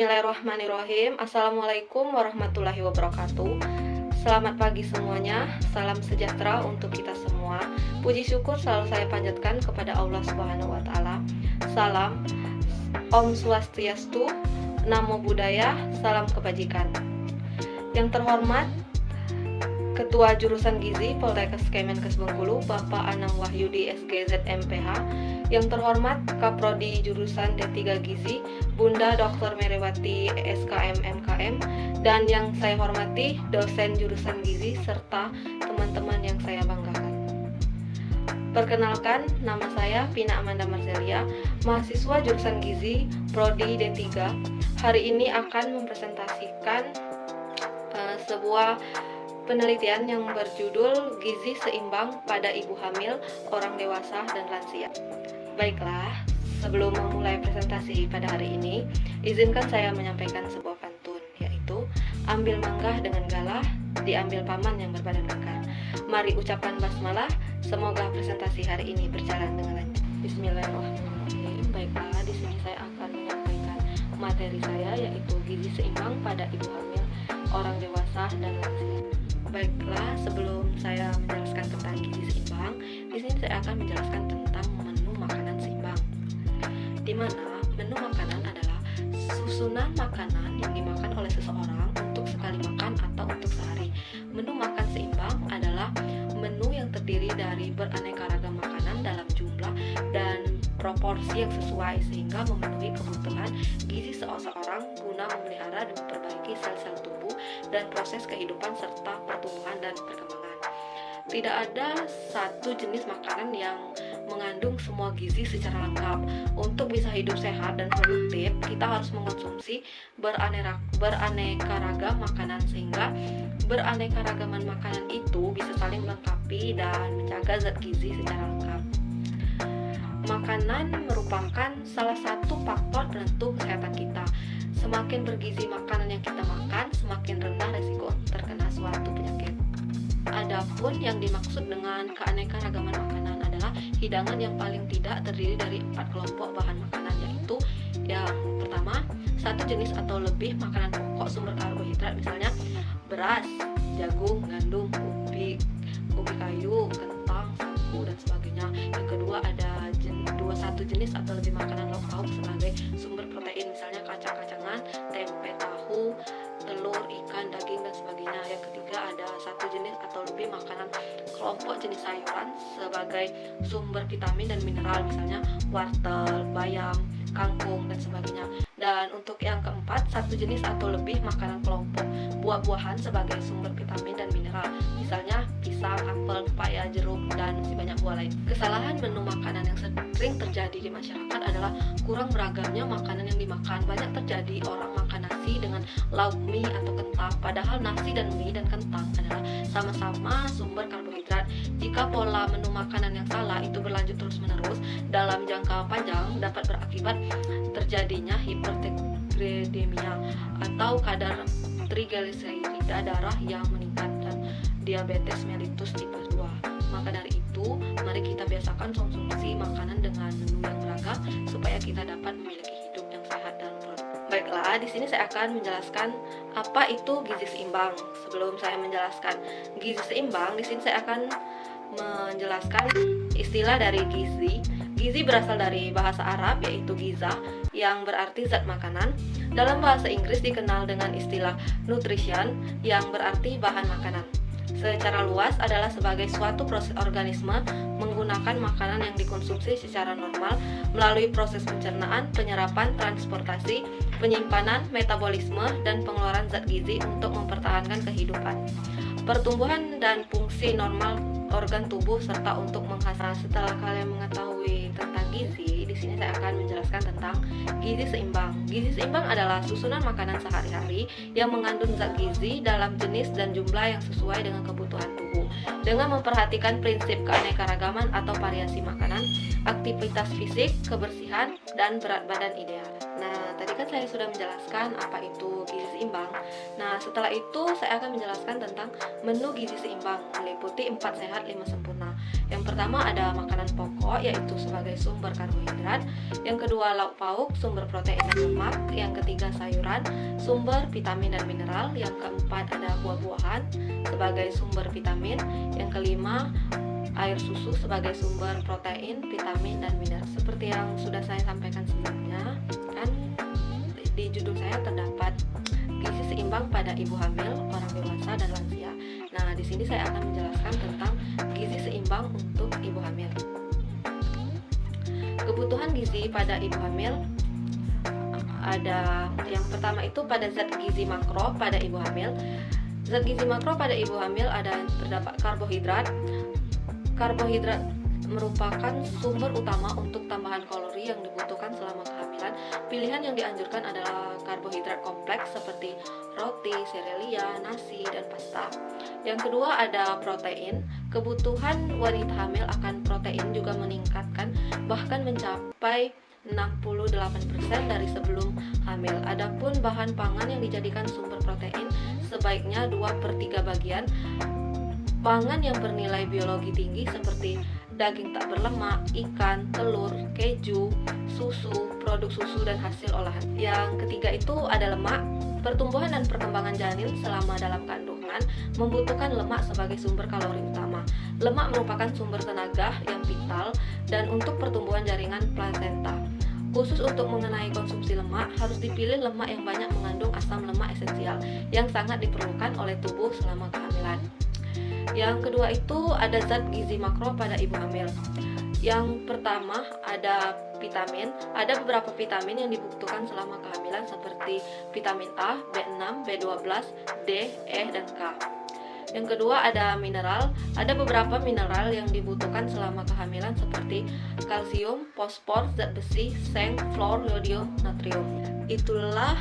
Bismillahirrahmanirrahim. Assalamualaikum warahmatullahi wabarakatuh. Selamat pagi semuanya. Salam sejahtera untuk kita semua. Puji syukur selalu saya panjatkan kepada Allah Subhanahu wa taala. Salam Om Swastiastu, Namo Buddhaya, salam kebajikan. Yang terhormat Ketua Jurusan Gizi Poltekkes Kemenkes Bengkulu, Bapak Anang Wahyudi SGZ MPH. Yang terhormat Kaprodi Jurusan D3 Gizi, Bunda Dr. Merewati SKM MKM. Dan yang saya hormati dosen Jurusan Gizi serta teman-teman yang saya banggakan. Perkenalkan, nama saya Pina Amanda Marzelia, mahasiswa Jurusan Gizi Prodi D3. Hari ini akan mempresentasikan sebuah penelitian yang berjudul Gizi Seimbang pada Ibu Hamil, Orang Dewasa, dan Lansia. Baiklah, sebelum memulai presentasi pada hari ini, izinkan saya menyampaikan sebuah pantun, yaitu ambil mangga dengan galah, diambil paman yang berbadan kekar. Mari ucapkan basmalah, semoga presentasi hari ini berjalan dengan lancar. Bismillahirrahmanirrahim. Baiklah, di sini saya akan menyampaikan materi saya, yaitu gizi seimbang pada ibu hamil, orang dewasa, dan lansia. Baiklah, sebelum saya menjelaskan tentang gizi seimbang, di sini saya akan menjelaskan tentang menu makanan seimbang. Di mana menu makanan adalah susunan makanan yang dimakan oleh seseorang untuk sekali makan atau untuk sehari. Menu makan seimbang adalah menu yang terdiri dari beraneka ragam makanan dalam jumlah dan proporsi yang sesuai sehingga memenuhi kebutuhan gizi seseorang guna memelihara dan memperbaiki sel-sel tubuh dan proses kehidupan serta pertumbuhan dan perkembangan. Tidak ada satu jenis makanan yang mengandung semua gizi secara lengkap. Untuk bisa hidup sehat dan produktif, kita harus mengonsumsi beraneka ragam makanan sehingga beraneka ragaman makanan itu bisa saling melengkapi dan menjaga zat gizi secara lengkap. Makanan merupakan salah satu faktor penentu kesehatan kita. Semakin bergizi makanan yang kita makan, semakin rendah resiko terkena suatu penyakit. Adapun yang dimaksud dengan keanekaragaman makanan adalah hidangan yang paling tidak terdiri dari 4 kelompok bahan makanan, yaitu yang pertama, satu jenis atau lebih makanan pokok sumber karbohidrat, misalnya beras, jagung, gandum, ubi kayu, kentang, sagu, dan sebagainya. Yang kedua, ada satu jenis atau lebih makanan lauk pauk sebagai sumber protein, misalnya kacang-kacangan, tempe, tahu, telur, ikan, daging, dan sebagainya. Yang ketiga, ada satu jenis atau lebih makanan kelompok jenis sayuran sebagai sumber vitamin dan mineral, misalnya wortel, bayam, kangkung, dan sebagainya. Dan untuk yang keempat, satu jenis atau lebih makanan kelompok buah-buahan sebagai sumber vitamin dan mineral, misalnya pisang, apel, pepaya, jeruk, dan masih banyak buah lain. Kesalahan menu makanan yang sering terjadi di masyarakat adalah kurang beragamnya makanan yang dimakan. Banyak terjadi orang makan nasi dengan lauk mie atau kentang, padahal nasi dan mie dan kentang adalah sama-sama sumber karbohidrat. Jika pola menu makanan yang salah itu berlanjut terus-menerus, dalam jangka panjang dapat berakibat terjadinya hipertriglycemia atau kadar trigliserida darah yang meningkat dan diabetes mellitus tipe 2. Maka dari itu, mari kita biasakan konsumsi makanan dengan menu yang beragam supaya kita dapat memiliki hidup yang sehat dan produktif. Baiklah, di sini saya akan menjelaskan apa itu gizi seimbang. Sebelum saya menjelaskan gizi seimbang, di sini saya akan menjelaskan istilah dari gizi. Gizi berasal dari bahasa Arab, yaitu giza, yang berarti zat makanan. Dalam bahasa Inggris dikenal dengan istilah nutrition, yang berarti bahan makanan. Secara luas adalah sebagai suatu proses organisme menggunakan makanan yang dikonsumsi secara normal melalui proses pencernaan, penyerapan, transportasi, penyimpanan, metabolisme, dan pengeluaran zat gizi untuk mempertahankan kehidupan, pertumbuhan, dan fungsi normal organ tubuh serta untuk menghasilkan. Setelah kalian mengetahui tentang gizi, di sini saya akan menjelaskan tentang gizi seimbang. Gizi seimbang adalah susunan makanan sehari-hari yang mengandung zat gizi dalam jenis dan jumlah yang sesuai dengan kebutuhan tubuh. Dengan memperhatikan prinsip keanekaragaman atau variasi makanan, aktivitas fisik, kebersihan, dan berat badan ideal. Nah, tadi kan saya sudah menjelaskan apa itu gizi seimbang. Nah, setelah itu saya akan menjelaskan tentang menu gizi seimbang, meliputi 4 sehat 5 sempurna. Yang pertama pertama ada makanan pokok, yaitu sebagai sumber karbohidrat. Yang kedua lauk pauk, sumber protein dan lemak. Yang ketiga sayuran, sumber vitamin dan mineral. Yang keempat ada buah-buahan sebagai sumber vitamin. Yang kelima air susu sebagai sumber protein, vitamin dan mineral. Seperti yang sudah saya sampaikan sebelumnya, kan di judul saya terdapat gizi seimbang pada ibu hamil, orang dewasa dan lansia. Nah, di sini saya akan menjelaskan tentang gizi seimbang untuk ibu hamil. Kebutuhan gizi pada ibu hamil ada yang pertama itu pada zat gizi makro pada ibu hamil. Zat gizi makro pada ibu hamil ada terdapat karbohidrat. Karbohidrat merupakan sumber utama untuk tambahan kalori yang dibutuhkan selama kehamilan. Pilihan yang dianjurkan adalah karbohidrat kompleks seperti roti, serealia, nasi, dan pasta. Yang kedua ada protein. Kebutuhan wanita hamil akan protein juga meningkatkan, bahkan mencapai 68% dari sebelum hamil. Adapun bahan pangan yang dijadikan sumber protein sebaiknya 2/3 bagian pangan yang bernilai biologi tinggi seperti daging tak berlemak, ikan, telur, keju, susu, produk susu dan hasil olahan. Yang ketiga itu ada lemak. Pertumbuhan dan perkembangan janin selama dalam kandungan membutuhkan lemak sebagai sumber kalori utama. Lemak merupakan sumber tenaga yang vital dan untuk pertumbuhan jaringan plasenta. Khusus untuk mengenai konsumsi lemak, harus dipilih lemak yang banyak mengandung asam lemak esensial yang sangat diperlukan oleh tubuh selama kehamilan. Yang kedua itu ada zat gizi makro pada ibu hamil. Yang pertama ada vitamin. Ada beberapa vitamin yang dibutuhkan selama kehamilan seperti vitamin A, B6, B12, D, E, dan K. Yang kedua ada mineral. Ada beberapa mineral yang dibutuhkan selama kehamilan seperti kalsium, fosfor, zat besi, seng, fluor, yodium, natrium. Itulah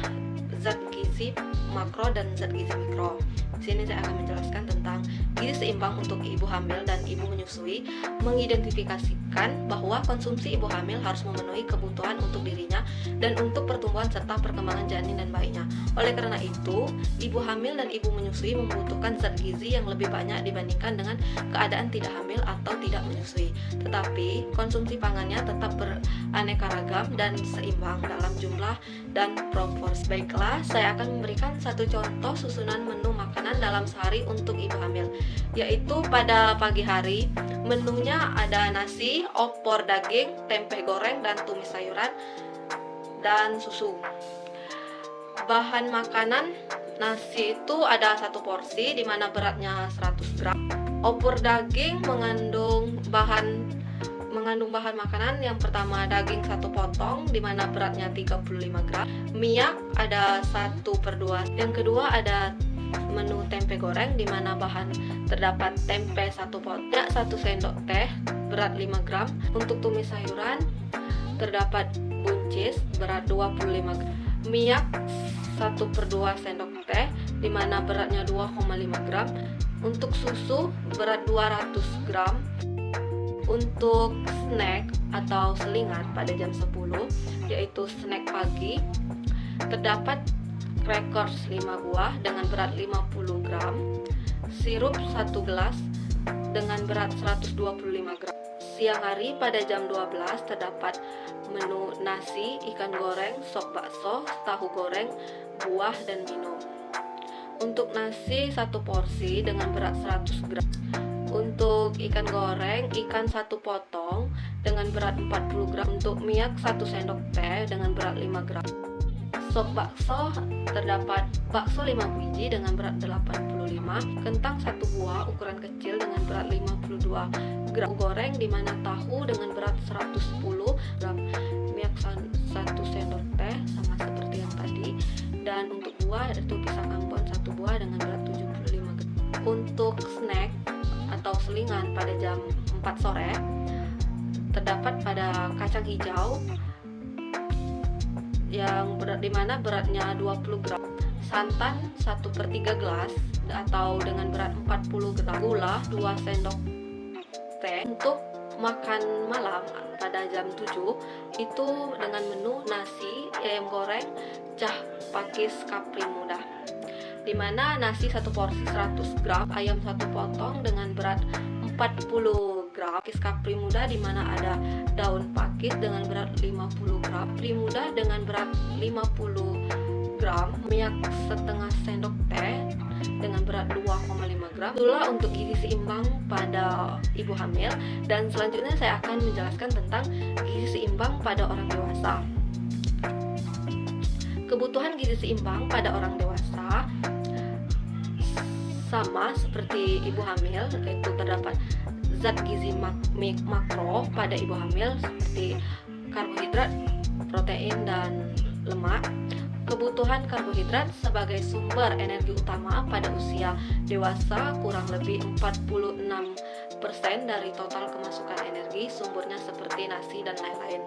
zat gizi makro dan zat gizi mikro. Di sini saya akan menjelaskan tentang gizi seimbang untuk ibu hamil dan ibu menyusui, mengidentifikasikan bahwa konsumsi ibu hamil harus memenuhi kebutuhan untuk dirinya dan untuk pertumbuhan serta perkembangan janin dan bayinya. Oleh karena itu, ibu hamil dan ibu menyusui membutuhkan zat gizi yang lebih banyak dibandingkan dengan keadaan tidak hamil atau tidak menyusui. Tetapi, konsumsi pangannya tetap beraneka ragam dan seimbang dalam jumlah dan proporsi. Baiklah, saya akan memberikan satu contoh susunan menu makanan dalam sehari untuk ibu hamil, yaitu pada pagi hari menunya ada nasi, opor daging, tempe goreng dan tumis sayuran dan susu. Bahan makanan nasi itu ada satu porsi di mana beratnya 100 gram. Opor daging mengandung bahan makanan yang pertama daging 1 potong di mana beratnya 35 gram. Minyak ada 1/2. Yang kedua ada menu tempe goreng di mana bahan terdapat tempe 1 potong, 1 sendok teh berat 5 gram. Untuk tumis sayuran terdapat buncis berat 25 gram. Minyak 1/2 sendok teh di mana beratnya 2,5 gram. Untuk susu berat 200 gram. Untuk snack atau selingan pada jam 10 yaitu snack pagi terdapat crackers 5 buah dengan berat 50 gram, sirup 1 gelas dengan berat 125 gram. Siang hari pada jam 12 terdapat menu nasi, ikan goreng, sop bakso, tahu goreng, buah dan minum. Untuk nasi 1 porsi dengan berat 100 gram. Untuk ikan goreng, ikan 1 potong dengan berat 40 gram. Untuk minyak 1 sendok teh dengan berat 5 gram. Sop bakso terdapat bakso 5 biji dengan berat 85, kentang 1 buah ukuran kecil dengan berat 52 gram, goreng di mana tahu dengan berat 110 gram, minyak 1 sendok teh sama seperti yang tadi, dan untuk buah itu pisang ambon 1 buah dengan berat 75 gram. Untuk snack atau selingan pada jam 4 sore terdapat pada kacang hijau yang berat di mana beratnya 20 gram, santan 1/3 gelas atau dengan berat 40 gram, gula 2 sendok teh. Untuk makan malam pada jam 7 itu dengan menu nasi, ayam goreng, cah pakis kapri muda, di mana nasi 1 porsi 100 gram, ayam 1 potong dengan berat 40 gram, pakis kapri muda di mana ada daun pakis dengan berat 50 gram, kapri muda dengan berat 50 gram, minyak setengah sendok teh dengan berat 2,5 gram. Itulah untuk gizi seimbang pada ibu hamil, dan selanjutnya saya akan menjelaskan tentang gizi seimbang pada orang dewasa. Kebutuhan gizi seimbang pada orang dewasa sama seperti ibu hamil, yaitu terdapat zat gizi makro pada ibu hamil seperti karbohidrat, protein, dan lemak. Kebutuhan karbohidrat sebagai sumber energi utama pada usia dewasa kurang lebih 46% dari total kemasukan energi sumbernya seperti nasi dan lain-lain.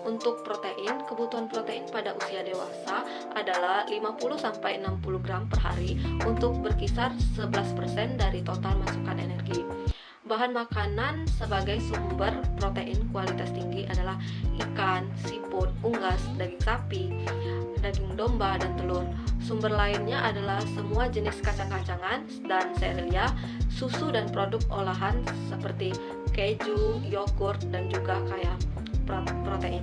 Untuk protein, kebutuhan protein pada usia dewasa adalah 50-60 gram per hari untuk berkisar 11% dari total masukan energi. Bahan makanan sebagai sumber protein kualitas tinggi adalah ikan, siput, unggas, daging sapi, daging domba, dan telur. Sumber lainnya adalah semua jenis kacang-kacangan dan serealia, susu dan produk olahan seperti keju, yogurt, dan juga kaya protein.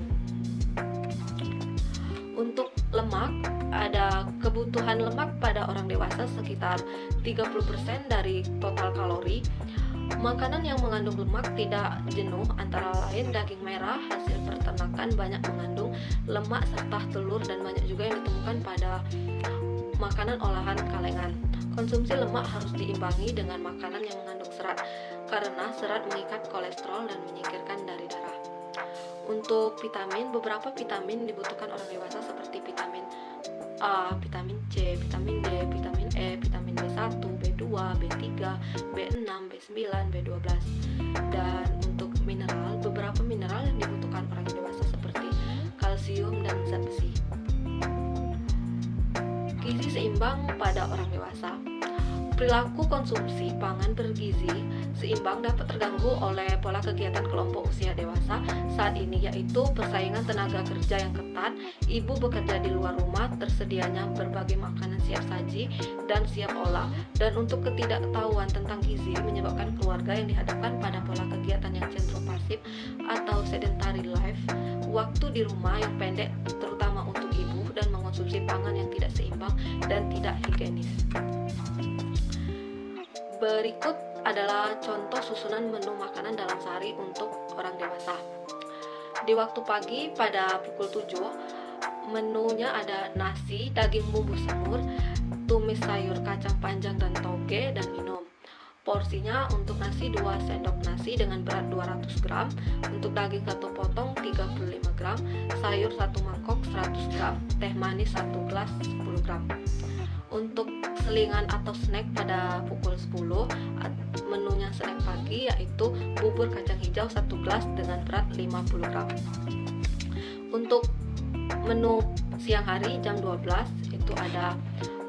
Untuk lemak, ada kebutuhan lemak pada orang dewasa sekitar 30% dari total kalori. Makanan yang mengandung lemak tidak jenuh antara lain daging merah hasil peternakan banyak mengandung lemak serta telur, dan banyak juga yang ditemukan pada makanan olahan kalengan. Konsumsi lemak harus diimbangi dengan makanan yang mengandung serat karena serat mengikat kolesterol dan menyingkirkan dari darah. Untuk vitamin, beberapa vitamin dibutuhkan orang dewasa seperti vitamin A, vitamin C, vitamin D, vitamin E, vitamin B1, B2, B3, B6, B9, B12. Dan untuk mineral, beberapa mineral yang dibutuhkan orang dewasa seperti kalsium dan zat besi. Gizi seimbang pada orang dewasa. Perilaku konsumsi pangan bergizi seimbang dapat terganggu oleh pola kegiatan kelompok usia dewasa saat ini, yaitu persaingan tenaga kerja yang ketat, ibu bekerja di luar rumah, tersedianya berbagai makanan siap saji dan siap olah, dan untuk ketidaktahuan tentang gizi menyebabkan keluarga yang dihadapkan pada pola kegiatan yang cenderung pasif atau sedentary life, waktu di rumah yang pendek terutama untuk ibu, dan mengonsumsi pangan yang tidak seimbang dan tidak higienis. Berikut adalah contoh susunan menu makanan dalam sehari untuk orang dewasa. Di waktu pagi pada pukul 7, menunya ada nasi, daging bumbu semur, tumis sayur kacang panjang dan toge, dan minum. Porsinya untuk nasi 2 sendok nasi dengan berat 200 gram, untuk daging 1 potong 35 gram, sayur 1 mangkok 100 gram, teh manis 1 gelas 10 gram. Untuk selingan atau snack pada pukul 10, menunya snack pagi yaitu bubur kacang hijau 1 gelas dengan berat 50 gram. Untuk menu siang hari jam 12 itu ada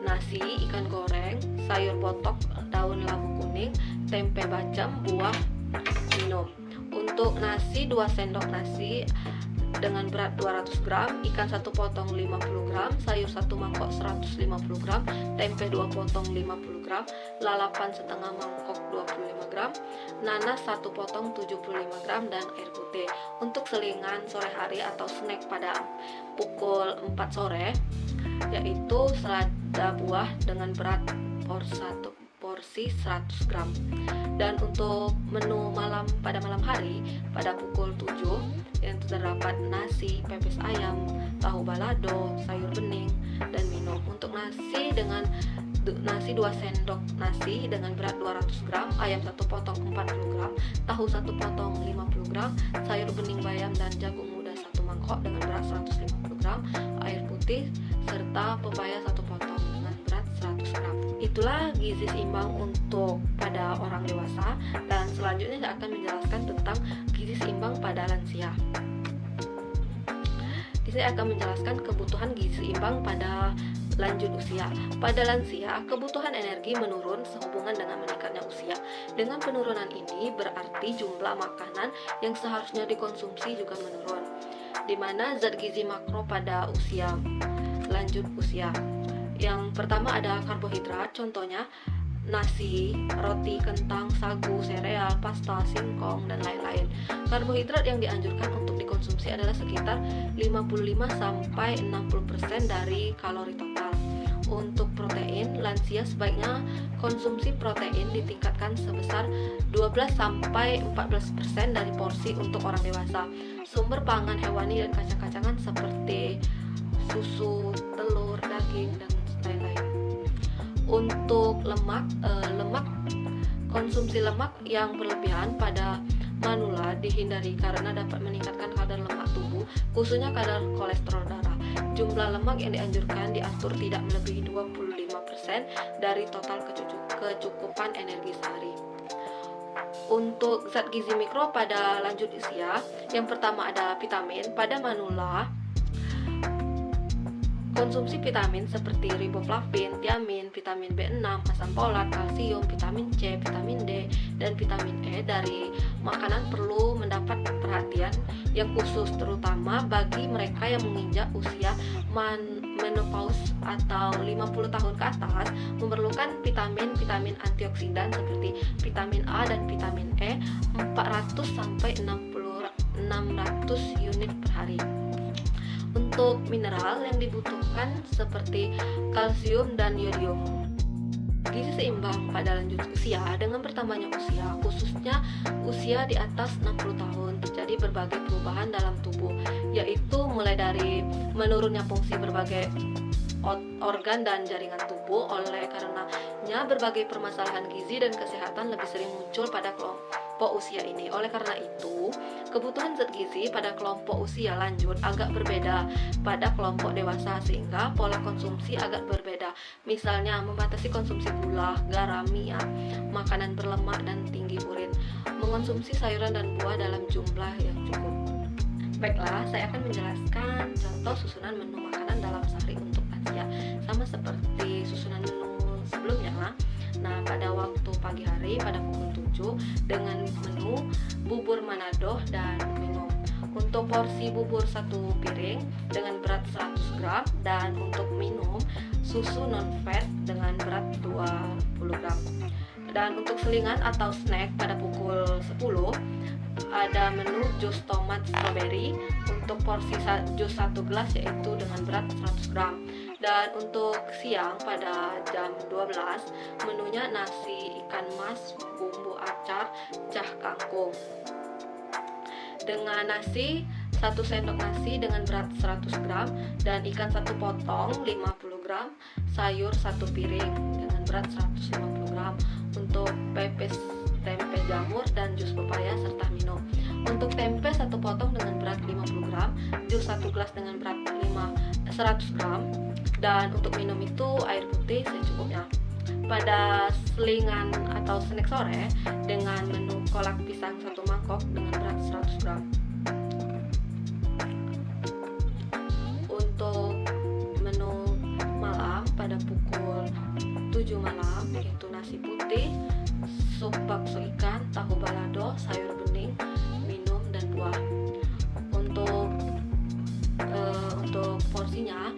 nasi, ikan goreng, sayur potok, daun labu kuning, tempe bacem, buah, minum. Untuk nasi 2 sendok nasi dengan berat 200 gram, ikan 1 potong 50 gram, sayur 1 mangkok 150 gram, tempe 2 potong 50 gram, lalapan setengah mangkok 25 gram, nanas 1 potong 75 gram, dan air putih. Untuk selingan sore hari atau snack pada pukul 4 sore yaitu selada buah dengan berat porsi 100 gram. Dan untuk menu malam pada malam hari pada pukul 7 yang terdapat nasi, pepes ayam, tahu balado, sayur bening, dan minum. Untuk nasi 2 sendok nasi dengan berat 200 gram, ayam 1 potong 40 gram, tahu 1 potong 50 gram, sayur bening bayam dan jagung muda 1 mangkok dengan berat 150 gram, air putih, serta pepaya 1 potong dengan berat 100 gram. Itulah gizi seimbang untuk pada orang dewasa, dan selanjutnya saya akan menjelaskan tentang gizi seimbang pada lansia. Saya akan menjelaskan kebutuhan gizi seimbang pada lanjut usia. Pada lansia, kebutuhan energi menurun sehubungan dengan meningkatnya usia. Dengan penurunan ini berarti jumlah makanan yang seharusnya dikonsumsi juga menurun, di mana zat gizi makro pada usia lanjut usia. Yang pertama ada karbohidrat, contohnya nasi, roti, kentang, sagu, sereal, pasta, singkong, dan lain-lain. Karbohidrat yang dianjurkan untuk dikonsumsi adalah sekitar 55-60% dari kalori total. Untuk protein, lansia sebaiknya konsumsi protein ditingkatkan sebesar 12-14% dari porsi untuk orang dewasa. Sumber pangan hewani dan kacang-kacangan seperti susu, telur, daging, dan lain-lain. Untuk lemak, konsumsi lemak yang berlebihan pada manula dihindari karena dapat meningkatkan kadar lemak tubuh, khususnya kadar kolesterol darah. Jumlah lemak yang dianjurkan diatur tidak melebihi 25% dari total kecukupan energi sehari. Untuk zat gizi mikro pada lanjut usia, yang pertama ada vitamin. Pada manula, konsumsi vitamin seperti riboflavin, tiamin, vitamin B6, asam folat, kalsium, vitamin C, vitamin D, dan vitamin E dari makanan perlu mendapat perhatian yang khusus, terutama bagi mereka yang menginjak usia menopause atau 50 tahun ke atas, memerlukan vitamin antioksidan seperti vitamin A dan vitamin E 400-600 unit per hari. Untuk mineral yang dibutuhkan seperti kalsium dan yodium. Gizi seimbang pada lanjut usia. Dengan bertambahnya usia, khususnya usia di atas 60 tahun, terjadi berbagai perubahan dalam tubuh, yaitu mulai dari menurunnya fungsi berbagai organ dan jaringan tubuh. Oleh karenanya berbagai permasalahan gizi dan kesehatan lebih sering muncul pada kelompok usia ini. Oleh karena itu, kebutuhan zat gizi pada kelompok usia lanjut agak berbeda pada kelompok dewasa, sehingga pola konsumsi agak berbeda. Misalnya, membatasi konsumsi gula, garam, minyak, makanan berlemak, dan tinggi urin. Mengonsumsi sayuran dan buah dalam jumlah yang cukup. Baiklah, saya akan menjelaskan contoh susunan menu makanan dalam sehari untuk lansia, sama seperti susunan menu sebelumnya. Nah, pada waktu pagi hari pada pukul 7 dengan menu bubur Manado dan minum. Untuk porsi bubur 1 piring dengan berat 100 gram, dan untuk minum susu non-fat dengan berat 20 gram. Dan untuk selingan atau snack pada pukul 10 ada menu jus tomat strawberry untuk porsi jus 1 gelas, yaitu dengan berat 100 gram. Dan untuk siang pada jam 12 menunya nasi ikan mas, bumbu acar, cah kangkung. Dengan nasi 1 sendok nasi dengan berat 100 gram dan ikan 1 potong 50 gram, sayur 1 piring dengan berat 150 gram. Untuk pepes tempe jamur dan jus pepaya serta minum. Untuk tempe 1 potong dengan berat 50 gram, jus 1 gelas dengan berat 100 gram, dan untuk minum itu air putih secukupnya. Pada selingan atau snack sore dengan menu kolak pisang 1 mangkok dengan berat 100 gram. Untuk menu malam pada pukul 7 malam yaitu nasi putih, sup bakso ikan, tahu balado, sayur bening, minum, dan buah. Untuk porsinya,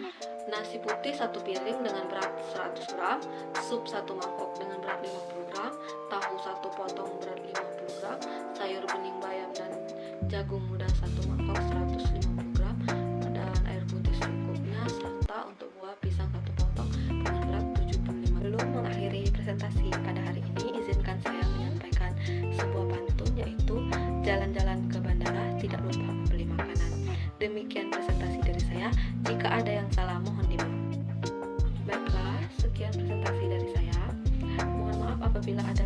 nasi putih 1 piring dengan berat 100 gram, sup 1 mangkok dengan berat 50 gram, tahu 1 potong berat 50 gram, sayur bening bayam dan jagung muda 1 mangkok 150 gram, dan air putih secukupnya, serta untuk buah pisang 1 potong dengan berat 75. Belum mengakhiri presentasi pada hari ini, izinkan saya menyampaikan sebuah pantun, yaitu jalan-jalan ke bandara tidak lupa membeli makanan. Demikian presentasi dari saya. Jika ada yang salah, mohon dimaaf. Baiklah, sekian presentasi dari saya. Mohon maaf apabila ada